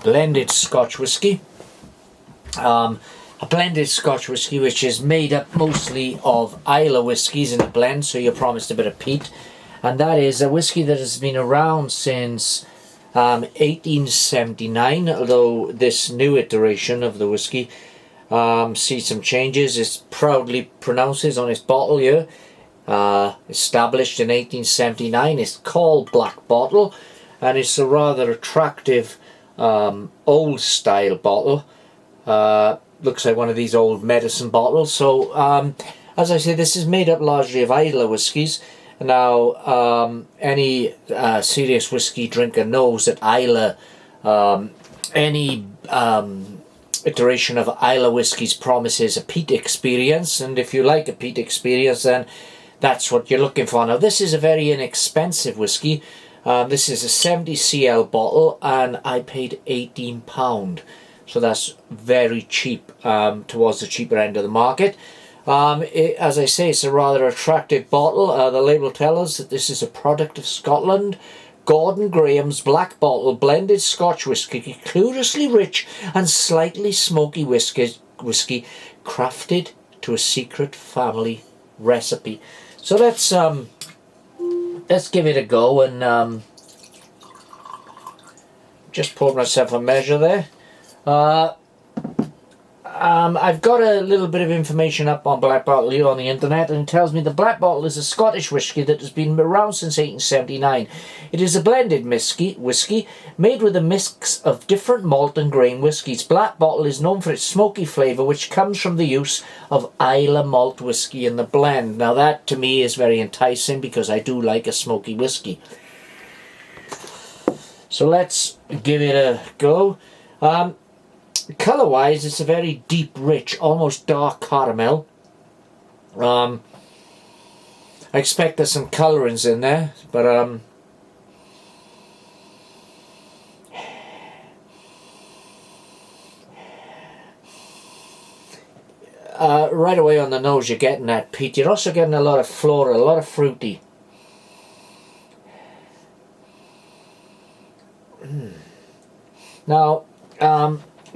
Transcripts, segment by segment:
blended Scotch whisky. A blended Scotch whisky which is made up mostly of Islay whiskies in a blend, so you're promised a bit of peat. And that is a whisky that has been around since 1879, although this new iteration of the whisky sees some changes. It proudly pronounces on its bottle here, established in 1879. It's called Black Bottle, and it's a rather attractive old style bottle. Looks like one of these old medicine bottles. So as I say, this is made up largely of Islay whiskies. Now any serious whiskey drinker knows that Islay, any iteration of Islay whiskies promises a peat experience, and if you like a peat experience, then that's what you're looking for. Now this is a very inexpensive whisky. This is a 70 cl bottle, and I paid £18, so that's very cheap, towards the cheaper end of the market. As I say, it's a rather attractive bottle. The label tells us that this is a product of Scotland. Gordon Graham's Black Bottle Blended Scotch Whisky, curiously rich and slightly smoky whisky crafted to a secret family recipe. So let's give it a go, and just pour myself a measure there. I've got a little bit of information up on Black Bottle here on the internet, and it tells me the Black Bottle is a Scottish whisky that has been around since 1879. It is a blended whisky made with a mix of different malt and grain whiskies. Black Bottle is known for its smoky flavour, which comes from the use of Islay malt whisky in the blend. Now that to me is very enticing, because I do like a smoky whisky. So let's give it a go. Colour wise, it's a very deep, rich, almost dark caramel. I expect there's some colourings in there, but right away on the nose you're getting that peat. You're also getting a lot of floral, a lot of fruity. Now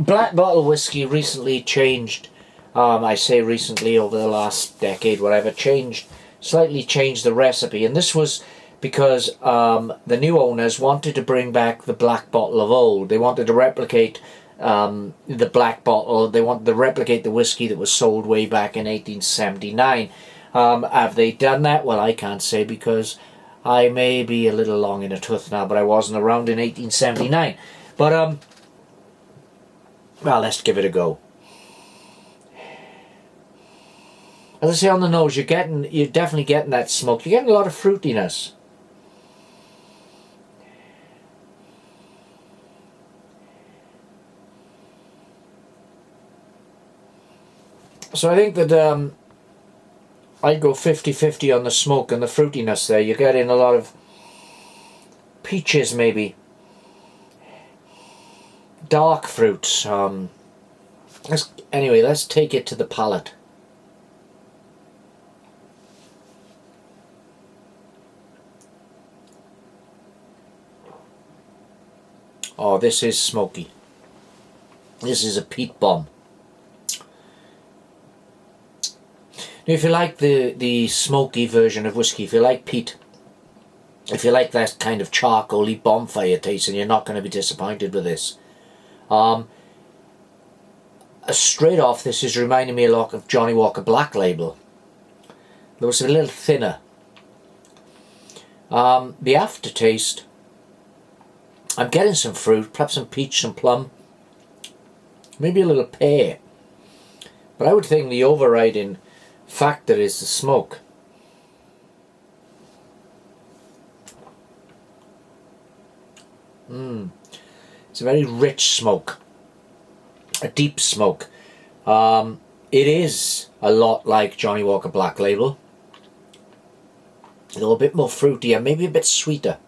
Black Bottle whisky recently changed, I say recently, over the last decade, whatever, slightly changed the recipe, and this was because the new owners wanted to bring back the Black Bottle of old. They wanted to replicate the Black Bottle. They wanted to replicate the whisky that was sold way back in 1879. Have they done that? Well, I can't say, because I may be a little long in the tooth now, but I wasn't around in 1879. But well, let's give it a go. As I say, on the nose, you're definitely getting that smoke. You're getting a lot of fruitiness. So I think that I'd go 50-50 on the smoke and the fruitiness there. You're getting a lot of peaches, maybe. Dark fruits. Anyway, let's take it to the palate. Oh, this is smoky. This is a peat bomb. Now, if you like the smoky version of whiskey, if you like peat, if you like that kind of charcoaly bonfire taste, and you're not going to be disappointed with this. Straight off, this is reminding me a lot of Johnny Walker Black Label. It was a little thinner. The aftertaste, I'm getting some fruit, perhaps some peach, some plum, maybe a little pear. But I would think the overriding factor is the smoke. It's a very rich smoke, a deep smoke. It is a lot like Johnny Walker Black Label, though a bit more fruity and maybe a bit sweeter.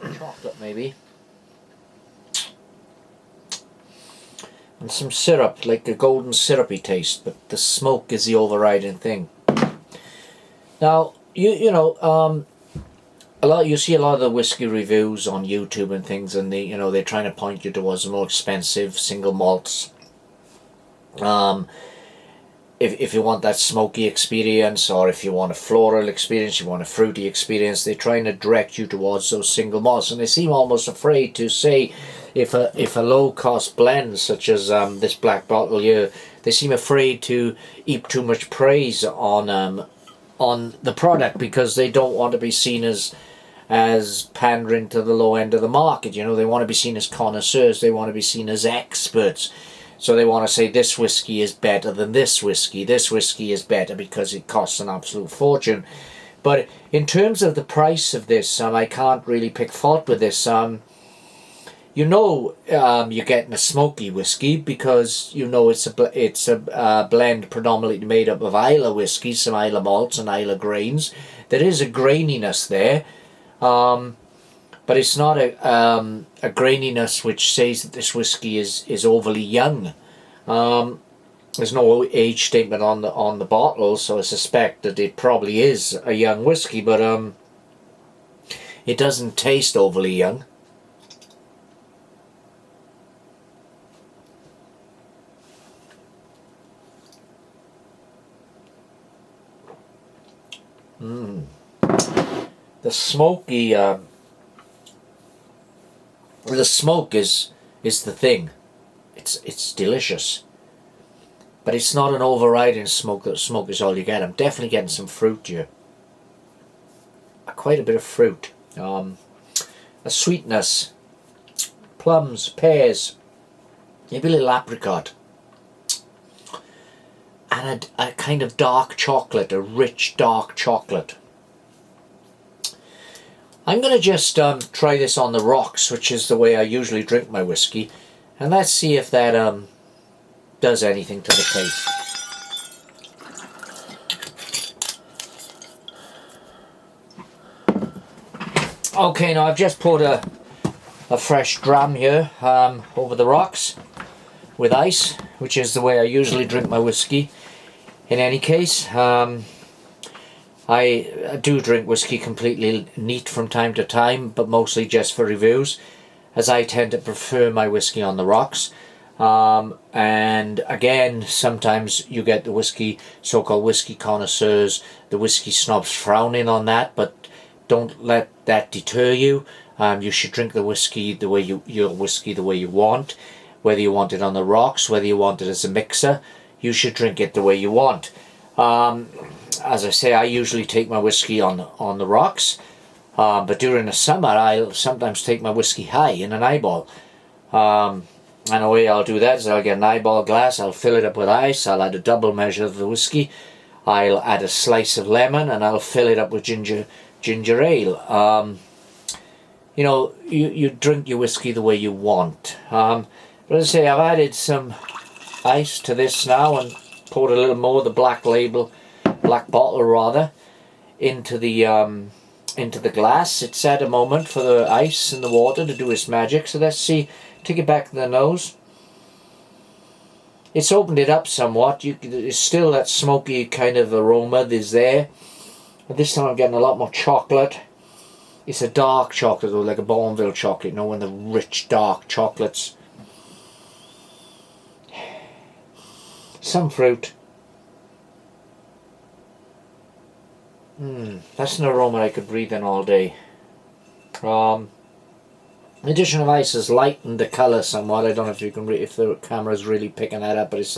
Chocolate maybe. And some syrup, like a golden syrupy taste, but the smoke is the overriding thing. Now, you know, you see a lot of the whiskey reviews on YouTube and things, and they're trying to point you towards the more expensive single malts. If you want that smoky experience, or if you want a floral experience, you want a fruity experience, they're trying to direct you towards those single malts, and they seem almost afraid to say if a low cost blend such as this black bottle here, they seem afraid to heap too much praise on the product, because they don't want to be seen as pandering to the low end of the market. They want to be seen as connoisseurs, they want to be seen as experts. So they want to say this whiskey is better than this whiskey is better because it costs an absolute fortune. But in terms of the price of this, I can't really pick fault with this. You're getting a smoky whiskey, because it's a blend predominantly made up of Islay whiskey, some Islay malts and Islay grains. There is a graininess there, but it's not a graininess which says that this whiskey is overly young. There's no age statement on the bottle, so I suspect that it probably is a young whiskey, but it doesn't taste overly young. The smoky, the smoke is the thing. It's delicious, but it's not an overriding smoke. That smoke is all you get. I'm definitely getting some fruit here. Quite a bit of fruit. A sweetness, plums, pears, maybe a little apricot, and a kind of dark chocolate, a rich dark chocolate. I'm going to just try this on the rocks, which is the way I usually drink my whiskey, and let's see if that does anything to the taste. Okay, now I've just poured a fresh dram here over the rocks with ice, which is the way I usually drink my whiskey. In any case, I do drink whiskey completely neat from time to time, but mostly just for reviews, as I tend to prefer my whiskey on the rocks. And again, sometimes you get the whiskey, so-called whiskey connoisseurs, the whiskey snobs frowning on that, but don't let that deter you. You should drink the whiskey the way your whiskey the way you want, whether you want it on the rocks, whether you want it as a mixer. You should drink it the way you want. As I say, I usually take my whiskey on the rocks, but during the summer I'll sometimes take my whiskey high in an eyeball. And the way I'll do that is I'll get an eyeball glass, I'll fill it up with ice, I'll add a double measure of the whiskey, I'll add a slice of lemon, and I'll fill it up with ginger ale. You drink your whiskey the way you want. But as I say, I've added some ice to this now and poured a little more of the black bottle rather, into the glass. It's at a moment for the ice and the water to do its magic. So let's see. Take it back to the nose. It's opened it up somewhat. It's still that smoky kind of aroma that's there. But this time I'm getting a lot more chocolate. It's a dark chocolate, though, like a Bourneville chocolate. One of the rich dark chocolates. Some fruit. That's an aroma I could breathe in all day. The addition of ice has lightened the colour somewhat. I don't know if you can if the camera's really picking that up, but it's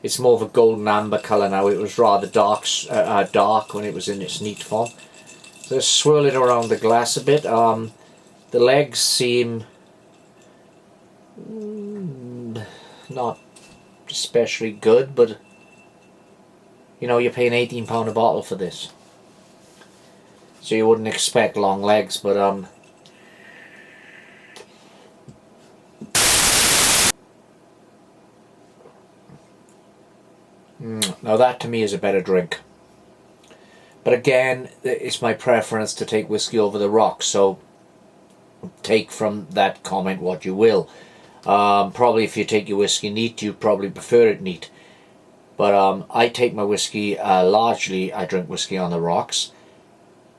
it's more of a golden amber colour now. It was rather dark when it was in its neat form. So let's swirl it around the glass a bit. The legs seem not especially good, but you're paying £18 a bottle for this, so you wouldn't expect long legs, but now that to me is a better drink. But again, it's my preference to take whiskey over the rocks, so take from that comment what you will. Probably if you take your whiskey neat, you probably prefer it neat. But I take my whiskey, largely I drink whiskey on the rocks.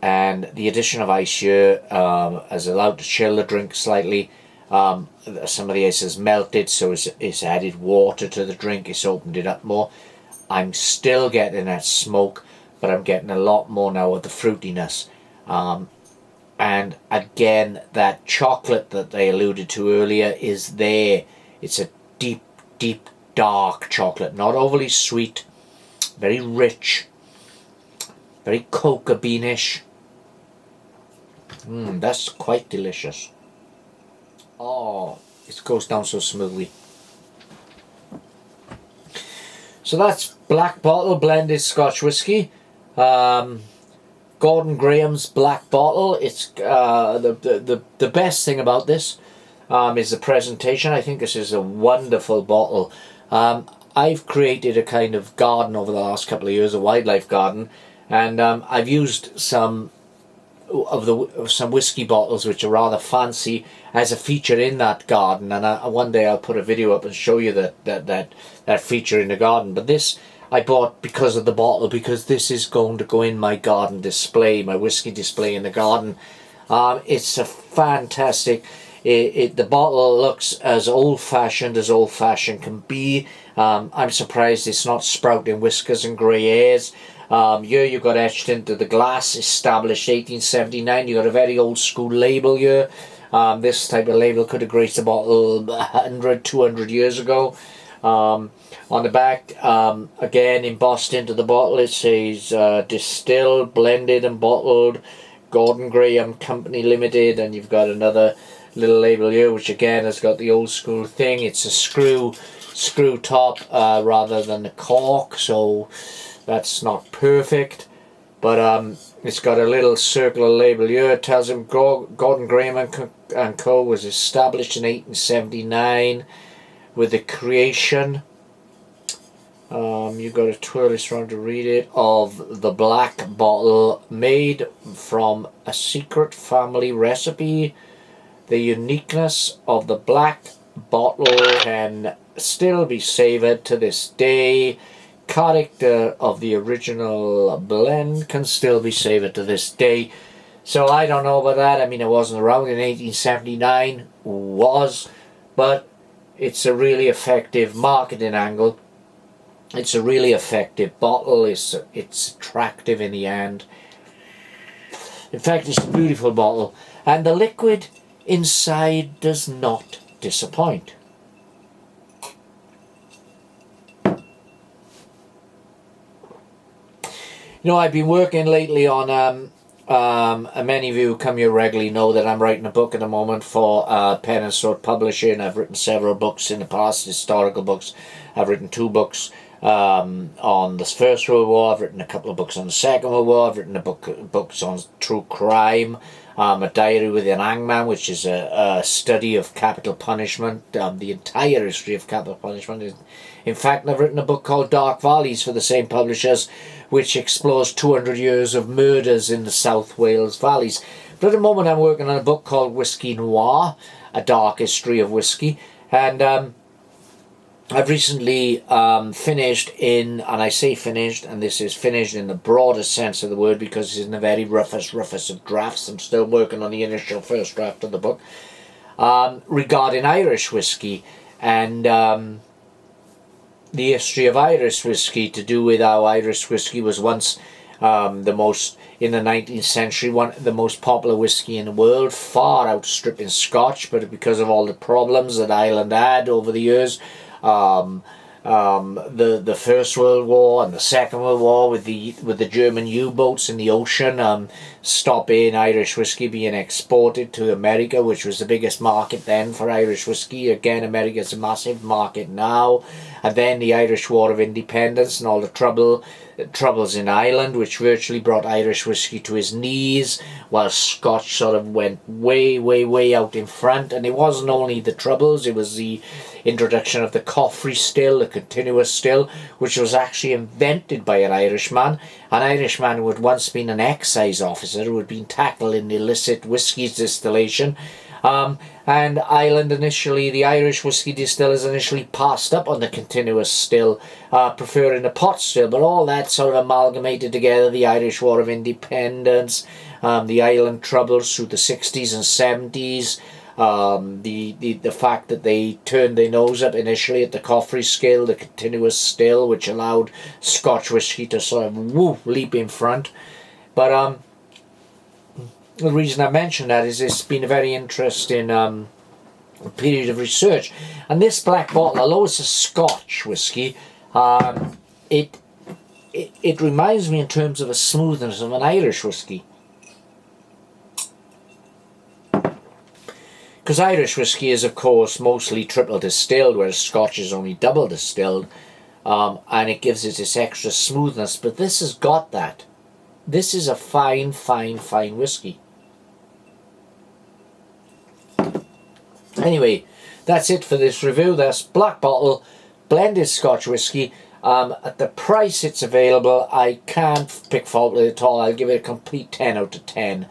and the addition of ice here has allowed to chill the drink slightly. Some of the ice has melted, so it's added water to the drink, it's opened it up more. I'm still getting that smoke, but I'm getting a lot more now of the fruitiness. And again, that chocolate that they alluded to earlier is there. It's a deep, deep, dark chocolate, not overly sweet, very rich, very cocoa beanish. That's quite delicious. Oh, it goes down so smoothly. So that's Black Bottle Blended Scotch Whisky. Gordon Graham's Black Bottle. It's the best thing about this is the presentation. I think this is a wonderful bottle. I've created a kind of garden over the last couple of years, a wildlife garden, and I've used some whiskey bottles which are rather fancy as a feature in that garden, and one day I'll put a video up and show you that feature in the garden. But this I bought because of the bottle, because this is going to go in my garden display, my whiskey display in the garden. It's a fantastic. The bottle looks as old-fashioned can be. I'm surprised it's not sprouting whiskers and grey hairs. Here you've got etched into the glass, established 1879. You've got a very old school label here. This type of label could have graced a bottle 100, 200 years ago. On the back, again embossed into the bottle, it says distilled, blended and bottled, Gordon Graham Company Limited, and you've got another little label here which again has got the old school thing. It's a screw top rather than the cork, so that's not perfect, but it's got a little circular label here. It tells him Gordon Graham and Co. was established in 1879 with the creation, you've got to twirl this around to read it, of the black bottle made from a secret family recipe. The uniqueness of the black bottle can still be savoured to this day. Character of the original blend can still be savoured to this day. So I don't know about that. I mean, it wasn't around in 1879, but it's a really effective marketing angle. It's a really effective bottle. It's attractive in the end. In fact, it's a beautiful bottle, and the liquid inside does not disappoint. You know, I've been working lately on, many of you who come here regularly know that I'm writing a book at the moment for Pen and Sword Publishing. I've written several books in the past, historical books. I've written 2 books on the First World War. I've written a couple of books on the Second World War. I've written books on true crime. A Diary with an Hangman, which is a study of capital punishment, the entire history of capital punishment. In fact, I've written a book called Dark Valleys for the same publishers, which explores 200 years of murders in the South Wales valleys. But at the moment I'm working on a book called Whisky Noir, A Dark History of Whisky, and I've recently finished and I say finished, and this is finished in the broadest sense of the word because it's in the very roughest of drafts. I'm still working on the initial first draft of the book regarding Irish whiskey and the history of Irish whiskey, to do with how Irish whiskey was once in the 19th century, the most popular whiskey in the world, far outstripping Scotch, but because of all the problems that Ireland had over the years, the First World War and the Second World War with the German U-boats in the ocean, stopping Irish whiskey being exported to America, which was the biggest market then for Irish whiskey. Again, America's a massive market now. And then the Irish War of Independence and all the troubles in Ireland, which virtually brought Irish whiskey to his knees, while Scotch sort of went way, way, way out in front. And it wasn't only the troubles, it was the introduction of the coffee still, the continuous still, which was actually invented by an Irishman who had once been an excise officer, who had been tackled in illicit whiskey distillation, And Ireland initially, the Irish whiskey distillers initially passed up on the continuous still, preferring the pot still, but all that sort of amalgamated together, the Irish War of Independence, the Ireland troubles through the 60s and 70s, the fact that they turned their nose up initially at the Coffrey scale, the continuous still, which allowed Scotch whisky to sort of leap in front. But the reason I mention that is it's been a very interesting period of research. And this black bottle, although it's a Scotch whisky, it reminds me in terms of a smoothness of an Irish whisky. Because Irish whisky is, of course, mostly triple distilled, whereas Scotch is only double distilled, and it gives it this extra smoothness. But this has got that. This is a fine, fine, fine whisky. Anyway, that's it for this review. That's Black Bottle Blended Scotch Whisky. At the price it's available, I can't pick fault with it at all. I'll give it a complete 10 out of 10.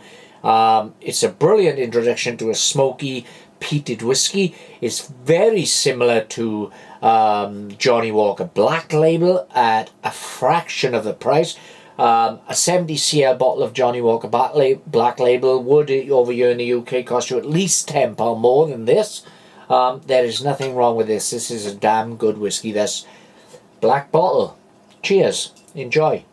It's a brilliant introduction to a smoky, peated whisky. It's very similar to Johnnie Walker Black Label at a fraction of the price. A 70cl bottle of Johnnie Walker Black Label would, over here in the UK, cost you at least £10 more than this. There is nothing wrong with this. This is a damn good whisky. That's Black Bottle. Cheers. Enjoy.